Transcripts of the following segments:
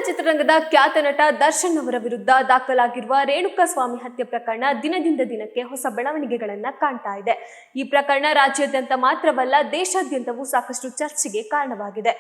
ಚಿತ್ರರಂಗದ ಖ್ಯಾತ ನಟ ದರ್ಶನ್ ಅವರ ವಿರುದ್ಧ ದಾಖಲಾಗಿರುವ ರೇಣುಕಾಸ್ವಾಮಿ ಹತ್ಯೆ ಪ್ರಕರಣ ದಿನದಿಂದ ದಿನಕ್ಕೆ ಹೊಸ ಬೆಳವಣಿಗೆಗಳನ್ನ ಕಾಣ್ತಾ ಇದೆ. ಈ ಪ್ರಕರಣ ರಾಜ್ಯಾದ್ಯಂತ ಮಾತ್ರವಲ್ಲ, ದೇಶಾದ್ಯಂತವೂ ಸಾಕಷ್ಟು ಚರ್ಚೆಗೆ ಕಾರಣವಾಗಿದೆ.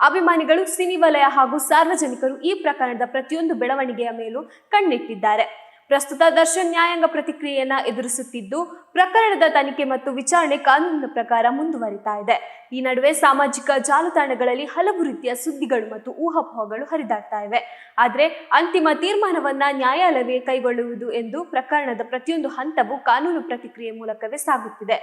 ಅಭಿಮಾನಿಗಳು, ಸಿನಿ ವಲಯ ಹಾಗೂ ಸಾರ್ವಜನಿಕರು ಈ ಪ್ರಕರಣದ ಪ್ರತಿಯೊಂದು ಬೆಳವಣಿಗೆಯ ಮೇಲೂ ಕಣ್ಣಿಟ್ಟಿದ್ದಾರೆ. ಪ್ರಸ್ತುತ ದರ್ಶನ್ ನ್ಯಾಯಾಂಗ ಪ್ರತಿಕ್ರಿಯೆಯನ್ನ ಎದುರಿಸುತ್ತಿದ್ದು, ಪ್ರಕರಣದ ತನಿಖೆ ಮತ್ತು ವಿಚಾರಣೆ ಕಾನೂನಿನ ಪ್ರಕಾರ ಮುಂದುವರಿತಾ ಇದೆ. ಈ ನಡುವೆ ಸಾಮಾಜಿಕ ಜಾಲತಾಣಗಳಲ್ಲಿ ಹಲವು ರೀತಿಯ ಸುದ್ದಿಗಳು ಮತ್ತು ಊಹಾಪೋಹಗಳು ಹರಿದಾಡ್ತಾ ಇವೆ. ಆದರೆ ಅಂತಿಮ ತೀರ್ಮಾನವನ್ನ ನ್ಯಾಯಾಲಯವೇ ಕೈಗೊಳ್ಳುವುದು ಎಂದು ಪ್ರಕರಣದ ಪ್ರತಿಯೊಂದು ಹಂತವೂ ಕಾನೂನು ಪ್ರತಿಕ್ರಿಯೆ ಮೂಲಕವೇ ಸಾಗುತ್ತಿದೆ.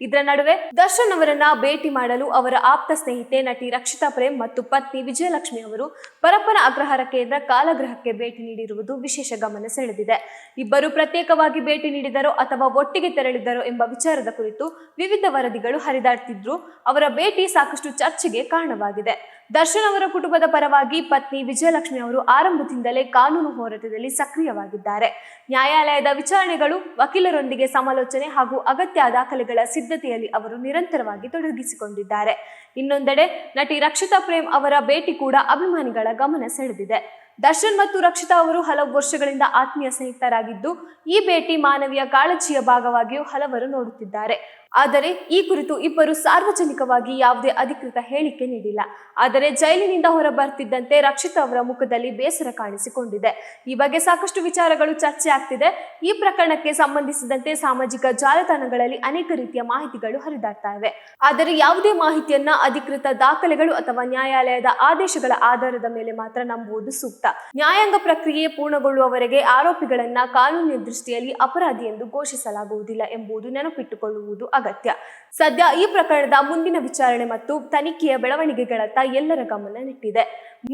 ಇದರ ನಡುವೆ ದರ್ಶನ್ ಅವರನ್ನ ಭೇಟಿ ಮಾಡಲು ಅವರ ಆಪ್ತ ಸ್ನೇಹಿತೆ ನಟಿ ರಕ್ಷಿತಾ ಪ್ರೇಮ್ ಮತ್ತು ಪತ್ನಿ ವಿಜಯಲಕ್ಷ್ಮಿ ಅವರು ಪರಪ್ಪನ ಅಗ್ರಹಾರ ಕೇಂದ್ರ ಕಾರಾಗೃಹಕ್ಕೆ ಭೇಟಿ ನೀಡಿರುವುದು ವಿಶೇಷ ಗಮನ ಸೆಳೆದಿದೆ. ಇಬ್ಬರು ಪ್ರತ್ಯೇಕವಾಗಿ ಭೇಟಿ ನೀಡಿದರೋ ಅಥವಾ ಒಟ್ಟಿಗೆ ತೆರಳಿದರೋ ಎಂಬ ವಿಚಾರದ ಕುರಿತು ವಿವಿಧ ವರದಿಗಳು ಹರಿದಾಡ್ತಿದ್ರು. ಅವರ ಭೇಟಿ ಸಾಕಷ್ಟು ಚರ್ಚೆಗೆ ಕಾರಣವಾಗಿದೆ. ದರ್ಶನ್ ಅವರ ಕುಟುಂಬದ ಪರವಾಗಿ ಪತ್ನಿ ವಿಜಯಲಕ್ಷ್ಮಿ ಅವರು ಆರಂಭದಿಂದಲೇ ಕಾನೂನು ಹೋರಾಟದಲ್ಲಿ ಸಕ್ರಿಯವಾಗಿದ್ದಾರೆ. ನ್ಯಾಯಾಲಯದ ವಿಚಾರಣೆಗಳು, ವಕೀಲರೊಂದಿಗೆ ಸಮಾಲೋಚನೆ ಹಾಗೂ ಅಗತ್ಯ ದಾಖಲೆಗಳ ಸಿದ್ಧತೆಯಲ್ಲಿ ಅವರು ನಿರಂತರವಾಗಿ ತೊಡಗಿಸಿಕೊಂಡಿದ್ದಾರೆ. ಇನ್ನೊಂದೆಡೆ ನಟಿ ರಕ್ಷಿತಾ ಪ್ರೇಮ್ ಅವರ ಭೇಟಿ ಕೂಡ ಅಭಿಮಾನಿಗಳ ಗಮನ ಸೆಳೆದಿದೆ. ದರ್ಶನ್ ಮತ್ತು ರಕ್ಷಿತಾ ಅವರು ಹಲವು ವರ್ಷಗಳಿಂದ ಆತ್ಮೀಯ ಸ್ನೇಹಿತರಾಗಿದ್ದು, ಈ ಭೇಟಿ ಮಾನವೀಯ ಕಾಳಜಿಯ ಭಾಗವಾಗಿಯೂ ಹಲವರು ನೋಡುತ್ತಿದ್ದಾರೆ. ಆದರೆ ಈ ಕುರಿತು ಇಬ್ಬರು ಸಾರ್ವಜನಿಕವಾಗಿ ಯಾವುದೇ ಅಧಿಕೃತ ಹೇಳಿಕೆ ನೀಡಿಲ್ಲ. ಆದರೆ ಜೈಲಿನಿಂದ ಹೊರ ಬರ್ತಿದ್ದಂತೆ ರಕ್ಷಿತಾ ಅವರ ಮುಖದಲ್ಲಿ ಬೇಸರ ಕಾಣಿಸಿಕೊಂಡಿದೆ. ಈ ಬಗ್ಗೆ ಸಾಕಷ್ಟು ವಿಚಾರಗಳು ಚರ್ಚೆ ಆಗ್ತಿದೆ. ಈ ಪ್ರಕರಣಕ್ಕೆ ಸಂಬಂಧಿಸಿದಂತೆ ಸಾಮಾಜಿಕ ಜಾಲತಾಣಗಳಲ್ಲಿ ಅನೇಕ ರೀತಿಯ ಮಾಹಿತಿಗಳು ಹರಿದಾಡ್ತಾ ಇವೆ. ಆದರೆ ಯಾವುದೇ ಮಾಹಿತಿಯನ್ನ ಅಧಿಕೃತ ದಾಖಲೆಗಳು ಅಥವಾ ನ್ಯಾಯಾಲಯದ ಆದೇಶಗಳ ಆಧಾರದ ಮೇಲೆ ಮಾತ್ರ ನಂಬುವುದು ಸೂಕ್ತ. ನ್ಯಾಯಾಂಗ ಪ್ರಕ್ರಿಯೆ ಪೂರ್ಣಗೊಳ್ಳುವವರೆಗೆ ಆರೋಪಿಗಳನ್ನ ಕಾನೂನಿನ ದೃಷ್ಟಿಯಲ್ಲಿ ಅಪರಾಧಿ ಎಂದು ಘೋಷಿಸಲಾಗುವುದಿಲ್ಲ ಎಂಬುದು ನೆನಪಿಟ್ಟುಕೊಳ್ಳುವುದು ಅಗತ್ಯ. ಸದ್ಯ ಈ ಪ್ರಕರಣದ ಮುಂದಿನ ವಿಚಾರಣೆ ಮತ್ತು ತನಿಖೆಯ ಬೆಳವಣಿಗೆಗಳತ್ತ ಎಲ್ಲರ ಗಮನ ನೆಟ್ಟಿದೆ.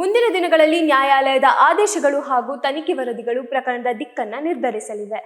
ಮುಂದಿನ ದಿನಗಳಲ್ಲಿ ನ್ಯಾಯಾಲಯದ ಆದೇಶಗಳು ಹಾಗೂ ತನಿಖೆ ವರದಿಗಳು ಪ್ರಕರಣದ ದಿಕ್ಕನ್ನ ನಿರ್ಧರಿಸಲಿವೆ.